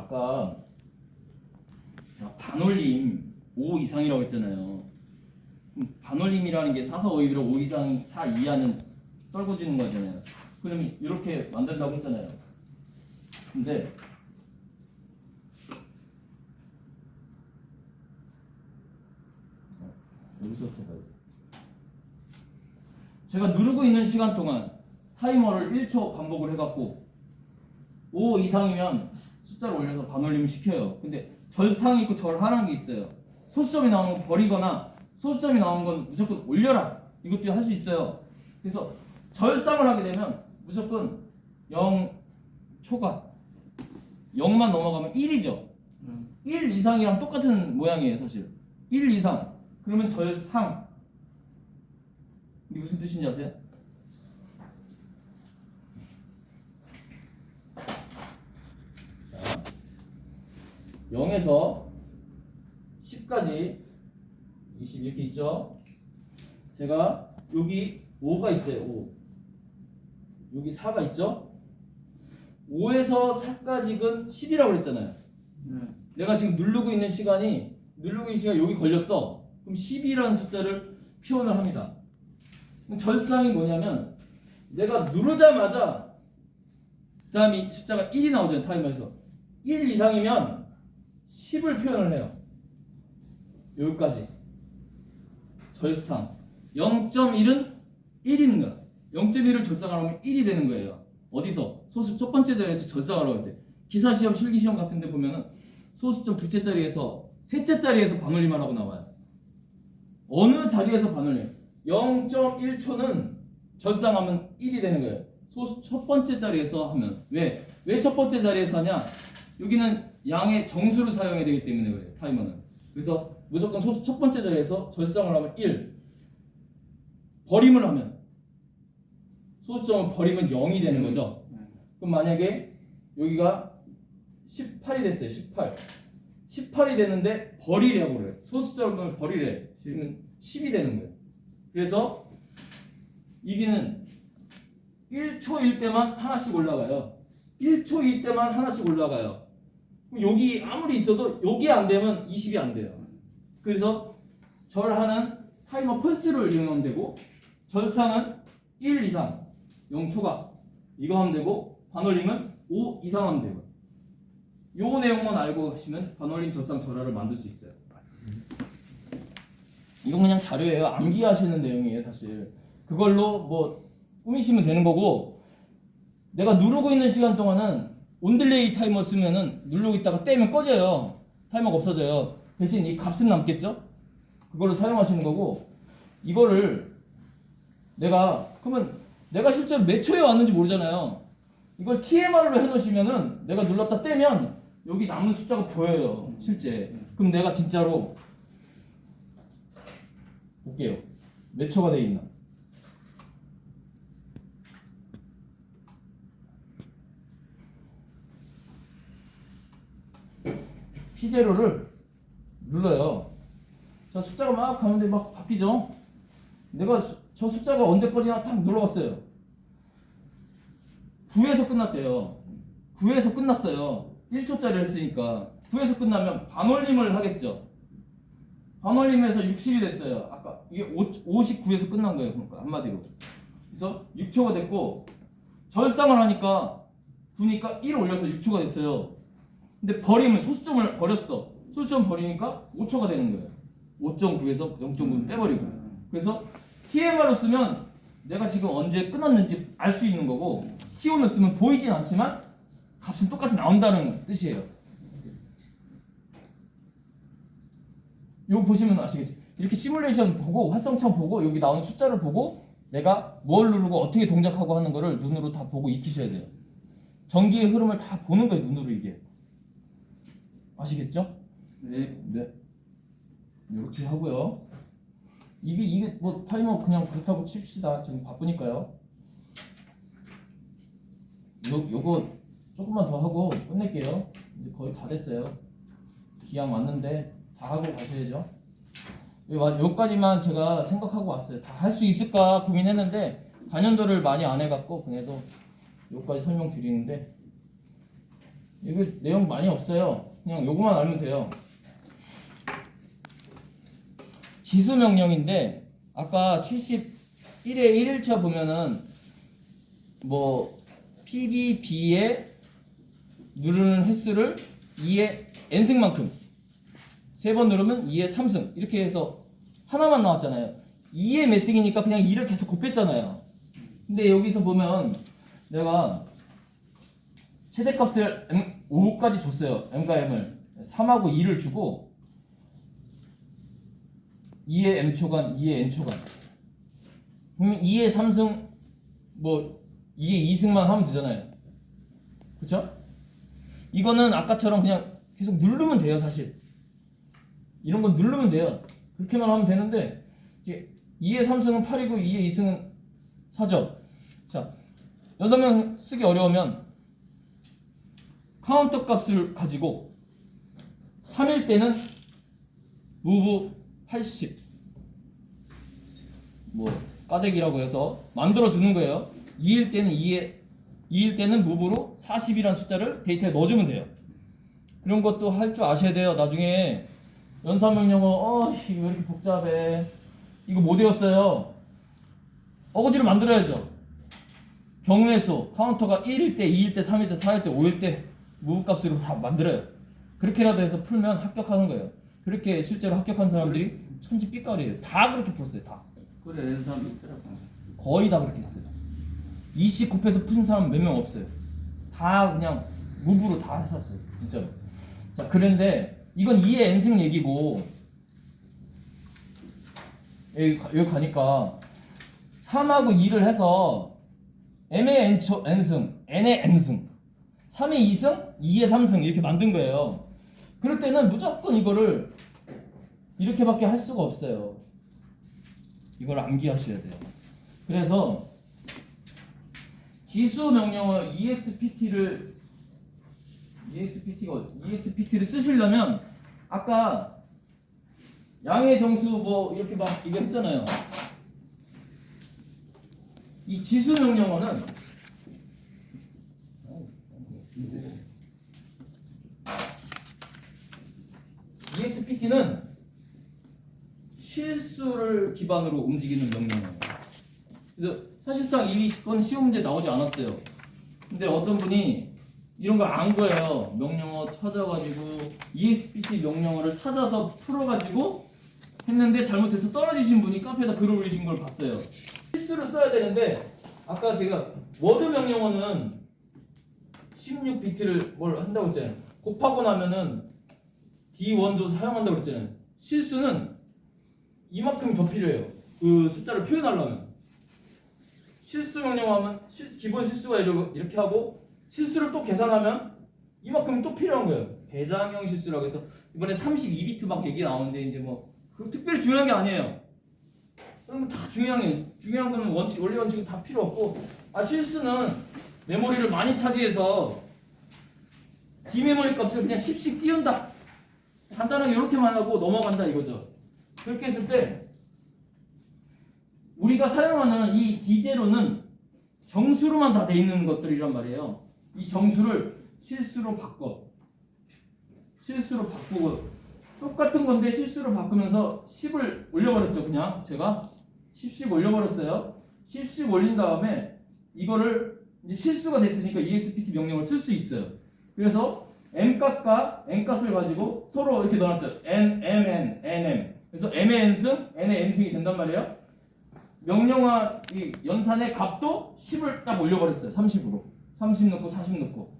아까 반올림 5 이상이라고 했잖아요. 반올림이라는 게 4, 4, 5, 2로 5 이상, 4 이하는 떨궈주는 거잖아요. 그럼 이렇게 만든다고 했잖아요. 근데 여기서부터 봐요. 제가 누르고 있는 시간 동안 타이머를 1초 반복을 해갖고 5 이상이면 숫자를 올려서 반올림 시켜요. 근데 절상이 있고 절하라는 게 있어요. 소수점이 나오는 건 버리거나 소수점이 나오는 건 무조건 올려라. 이것도 할 수 있어요. 그래서 절상을 하게 되면 무조건 0 초과 0만 넘어가면 1이죠. 1 이상이랑 똑같은 모양이에요, 사실. 1 이상. 그러면 절상. 이게 무슨 뜻인지 아세요? 자, 0에서 10까지 20 이렇게 있죠. 제가 여기 5가 있어요. 5. 여기 4가 있죠. 5에서 4까지는 10이라고 그랬잖아요. 내가 지금 누르고 있는 시간이 여기 걸렸어. 그럼 10이라는 숫자를 표현을 합니다. 절상이 뭐냐면 내가 누르자마자 그 다음에 숫자가 1이 나오잖아요. 타이머에서 1 이상이면 10을 표현을 해요. 여기까지 절상. 0.1은 1인 거야. 0.1을 절상하려면 1이 되는 거예요. 어디서? 소수 첫 번째 자리에서 절상하려고 할 때. 기사시험, 실기시험 같은 데 보면은 소수점 둘째 자리에서 셋째 자리에서 반올림하라고 나와요. 어느 자리에서 반올림? 0.1초는 절상하면 1이 되는 거예요. 소수 첫 번째 자리에서 하면. 왜 첫 번째 자리에서 하냐? 여기는 양의 정수를 사용해야 되기 때문에 그래요. 타이머는. 그래서 무조건 소수 첫 번째 자리에서 절상을 하면 1. 버림을 하면 소수점을 버리면 0이 되는 거죠. 그럼 만약에 여기가 18이 됐어요. 18이 되는데 버리려고 그래요. 소수점을 버리래. 그러면 10이 되는 거예요. 그래서 이기는 1초일 때만 하나씩 올라가요. 1초일 때만 하나씩 올라가요. 그럼 여기 아무리 있어도 여기 안 되면 20이 안 돼요. 그래서 절하는 타이머 펄스를 이용하면 되고 절상은 1 이상 0초가 이거 하면 되고 반올림은 5 이상 하면 되고 요 내용만 알고 가시면 반올림 절상 절하를 만들 수 있어요. 이건 그냥 자료예요. 암기하시는 내용이에요. 사실 그걸로 뭐 꾸미시면 되는 거고 내가 누르고 있는 시간 동안은 온딜레이 타이머 쓰면은 누르고 있다가 떼면 꺼져요. 타이머가 없어져요. 대신 이 값은 남겠죠? 그걸로 사용하시는 거고 이거를 그러면 내가 실제로 몇 초에 왔는지 모르잖아요. 이걸 TMR로 해놓으시면은 내가 눌렀다 떼면 여기 남은 숫자가 보여요. 실제. 그럼 내가 진짜로 볼게요. 몇 초가 돼 있나? P0를 눌러요. 자, 숫자가 막 가는데 막 바뀌죠? 내가 저 숫자가 언제까지나 딱 눌러봤어요. 9에서 끝났대요. 9에서 끝났어요. 1초짜리 했으니까 9에서 끝나면 반올림을 하겠죠. 반올림에서 60이 됐어요. 아까 이게 59에서 끝난 거예요. 그러니까 한마디로. 그래서 6초가 됐고 절상을 하니까 9니까 1 올려서 6초가 됐어요. 근데 버리면 소수점을 버렸어. 소수점 버리니까 5초가 되는 거예요. 5.9에서 0.9 빼버리고. 그래서 TMR로 쓰면 내가 지금 언제 끝났는지 알 수 있는 거고 T1을 쓰면 보이진 않지만 값은 똑같이 나온다는 뜻이에요. 이거 보시면 아시겠죠? 이렇게 시뮬레이션 보고 활성창 보고 여기 나오는 숫자를 보고 내가 뭘 누르고 어떻게 동작하고 하는 거를 눈으로 다 보고 익히셔야 돼요. 전기의 흐름을 다 보는 거예요. 눈으로 이게. 아시겠죠? 네. 이렇게 하고요. 이게 뭐 타이머 그냥 그렇다고 칩시다. 지금 바쁘니까요. 요거 조금만 더 하고 끝낼게요. 이제 거의 다 됐어요. 기왕 왔는데 다 하고 가셔야죠. 여기까지만 제가 생각하고 왔어요. 다 할 수 있을까 고민했는데 관련도를 많이 안 해갖고 그래도 여기까지 설명드리는데 이거 내용 많이 없어요. 그냥 요거만 알면 돼요. 지수 명령인데 아까 71의 1일차 보면은 뭐 PBB의 누르는 횟수를 2의 n승만큼 3번 누르면 2의 3승 이렇게 해서 하나만 나왔잖아요. 2의 몇 승이니까 그냥 2를 계속 곱했잖아요. 근데 여기서 보면 내가 최대값을 5까지 줬어요. m과 m을 3하고 2를 주고 2의 m초간, 2의 n초간 그러면 2의 3승 뭐 2의 2승만 하면 되잖아요. 그쵸? 이거는 아까처럼 그냥 계속 누르면 돼요. 사실 이런 건 누르면 돼요. 그렇게만 하면 되는데 이제 2의 3승은 8이고 2의 2승은 4죠. 자, 6명 쓰기 어려우면 카운터 값을 가지고 3일 때는 무브 80 뭐 까대기라고 해서 만들어 주는 거예요. 2일 때는 무브로 40이라는 숫자를 데이터에 넣어주면 돼요. 그런 것도 할 줄 아셔야 돼요. 나중에 연산명령어 이거 왜 이렇게 복잡해. 이거 못 외웠어요. 어거지로 만들어야죠. 경우의 수 카운터가 1일 때, 2일 때, 3일 때, 4일 때, 5일 때 무브 값으로 다 만들어요. 그렇게라도 해서 풀면 합격하는 거예요. 그렇게 실제로 합격한 사람들이 천지 삐까리예요. 다 그렇게 풀었어요. 다. 그래 낸 사람이 있더라고. 거의 다 그렇게 했어요. 20 곱해서 푼 사람 몇 명 없어요. 다 그냥 무브로 다 하셨어요. 진짜로. 자, 그런데 이건 2의 n승 얘기고 여기 가니까 3하고 2를 해서 m의 n승, n의 n승 3의 2승, 2의 3승 이렇게 만든 거예요. 그럴 때는 무조건 이거를 이렇게밖에 할 수가 없어요. 이걸 암기하셔야 돼요. 그래서 지수 명령어 EXPT를 쓰시려면 아까 양의 정수 뭐 이렇게 막 이거 했잖아요. 이 지수 명령어는 EXPT는 실수를 기반으로 움직이는 명령어예요. 그래서 사실상 이건 시험 문제 나오지 않았어요. 근데 어떤 분이 이런 걸 안 거예요. 명령어 찾아가지고 EXPT 명령어를 찾아서 풀어가지고 했는데 잘못해서 떨어지신 분이 카페에다 글을 올리신 걸 봤어요. 실수를 써야 되는데 아까 제가 워드 명령어는 16비트를 뭘 한다고 했잖아요. 곱하고 나면은 D1도 사용한다고 했잖아요. 실수는 이만큼이 더 필요해요. 그 숫자를 표현하려면 실수 명령하면 기본 실수가 이렇게 하고 실수를 또 계산하면 이만큼 또 필요한 거예요. 배장형 실수라고 해서 이번에 32비트 막 얘기 나오는데 이제 뭐 그 특별히 중요한 게 아니에요. 그러면 다 중요한 거는 원리 원칙은 다 필요 없고 실수는 메모리를 많이 차지해서 디메모리 값을 그냥 10씩 띄운다. 간단하게 이렇게만 하고 넘어간다 이거죠. 그렇게 했을 때 우리가 사용하는 이 D0는 정수로만 다 돼 있는 것들이란 말이에요. 이 정수를 실수로 바꾸고 똑같은 건데 실수로 바꾸면서 10을 올려버렸죠. 그냥 제가 10씩 올려버렸어요. 10씩 올린 다음에 이거를 이제 실수가 됐으니까 EXPT 명령을 쓸 수 있어요. 그래서 m값과 n값을 가지고 서로 이렇게 넣어놨죠. n, mn, nm. 그래서 m의 n승, n의 m승이 된단 말이에요. 명령어 이 연산의 값도 10을 딱 올려버렸어요. 30으로. 30 넣고 40 넣고.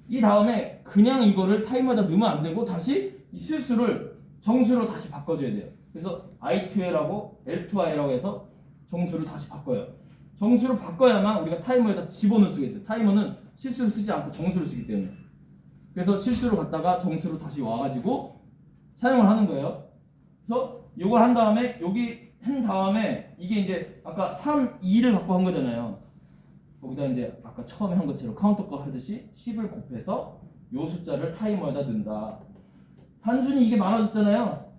이 다음에 그냥 이거를 타이머에다 넣으면 안 되고 다시 이 실수를 정수로 다시 바꿔줘야 돼요. 그래서 I2L하고 L2I라고 해서 정수를 다시 바꿔요. 정수를 바꿔야만 우리가 타이머에다 집어넣을 수가 있어요. 타이머는 실수를 쓰지 않고 정수를 쓰기 때문에. 그래서 실수로 갔다가 정수로 다시 와가지고 사용을 하는 거예요. 그래서 이걸 한 다음에 여기 한 다음에 이게 이제 아까 3, 2를 갖고 한 거잖아요. 거기다 이제 아까 처음에 한 것처럼 카운터 값 하듯이 10을 곱해서 요 숫자를 타이머에다 넣는다. 단순히 이게 많아졌잖아요.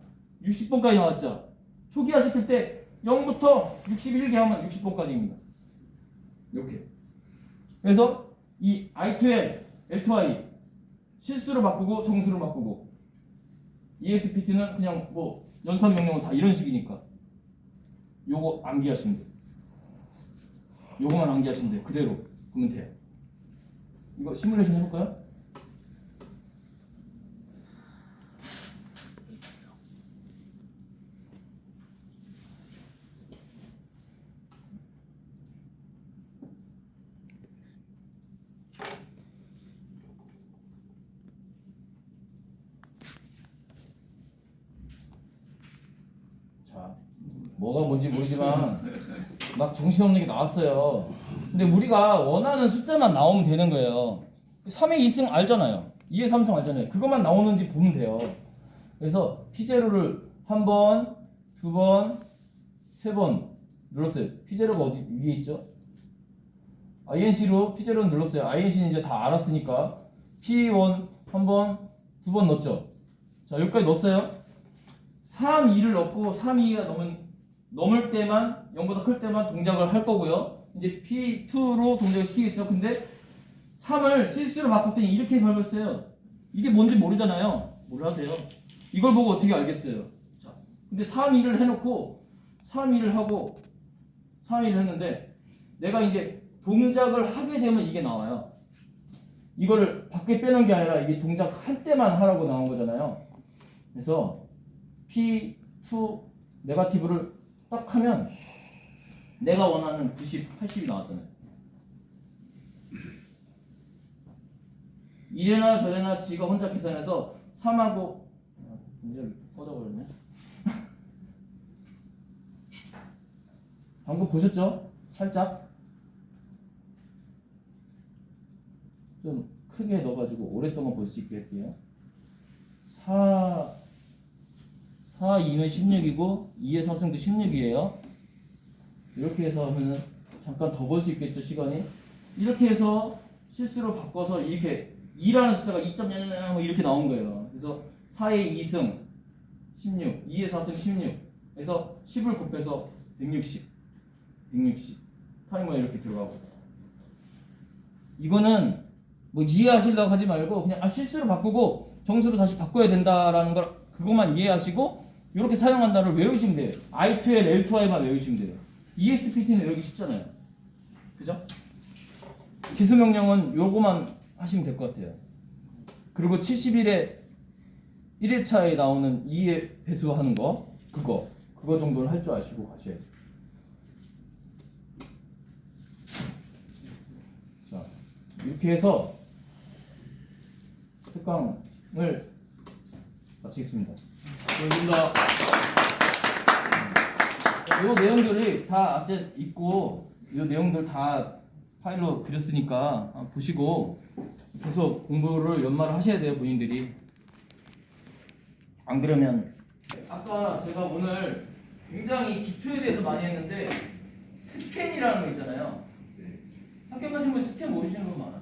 60번까지 나왔죠. 초기화 시킬 때 0부터 61개 하면 60번까지입니다. 이렇게. 그래서 이 I2L, L2I 실수로 바꾸고 정수로 바꾸고 EXPT는 그냥 뭐 연산 명령은 다 이런 식이니까 요거 암기하시면 돼요. 요거만 암기하시면 돼요. 그대로 그러면 돼요. 이거 시뮬레이션 해볼까요? 자, 뭐가 뭔지 모르지만 막 정신없는 게 나왔어요. 근데 우리가 원하는 숫자만 나오면 되는 거예요. 3의 2승 알잖아요. 2의 3승 알잖아요. 그것만 나오는지 보면 돼요. 그래서 P0를 한 번, 두 번, 세 번 눌렀어요. P0가 어디 위에 있죠? INC로 P0는 눌렀어요. INC는 이제 다 알았으니까 P1 한 번, 두 번 넣었죠. 자, 여기까지 넣었어요. 3, 2를 넣고 3, 2가 넘을 때만 0보다 클 때만 동작을 할 거고요. 이제 P2로 동작을 시키겠죠. 근데 3을 실수로 바꿀 때는 이렇게 밟았어요. 이게 뭔지 모르잖아요. 몰라도 돼요. 이걸 보고 어떻게 알겠어요. 자, 근데 3, 2를 해놓고 3, 2를 하고 3, 2를 했는데 내가 이제 동작을 하게 되면 이게 나와요. 이거를 밖에 빼놓은 게 아니라 이게 동작할 때만 하라고 나온 거잖아요. 그래서 P2 네거티브를 딱 하면 내가 원하는 90, 80이 나왔잖아요. 이래나 저래나 지가 혼자 계산해서 3하고 동작이 꺼져버렸네. 방금 보셨죠? 살짝 좀 크게 넣어가지고 오랫동안 볼 수 있게 할게요. 4, 2는 16이고 2의 4승도 16이에요. 이렇게 해서 하면은 잠깐 더 볼 수 있겠죠, 시간이. 이렇게 해서 실수로 바꿔서 이렇게 2라는 숫자가 2.00 이렇게 나온 거예요. 그래서 4의 2승 16, 2의 4승 16 그래서 10을 곱해서 160 타이머에 이렇게 들어가고, 이거는 뭐 이해하시려고 하지 말고 그냥 실수로 바꾸고 정수로 다시 바꿔야 된다라는 걸 그것만 이해하시고 이렇게 사용한다를 외우시면 돼요. I2L, L2I만 외우시면 돼요. EXPT는 외우기 쉽잖아요. 그죠? 기수 명령은 요거만 하시면 될 것 같아요. 그리고 71에 1회차에 나오는 2의 배수하는 거 그거 정도는 할 줄 아시고 가셔야죠. 자, 이렇게 해서 특강을 마치겠습니다. 고맙습니다. 이 내용들이 다 앞에 있고 이 내용들 다 파일로 그렸으니까 보시고 계속 공부를 연말을 하셔야 돼요, 본인들이. 안 그러면 아까 제가 오늘 굉장히 기초에 대해서 많이 했는데 스캔이라는 거 있잖아요. 합격하신 분 스캔 모르시는 분 많아요.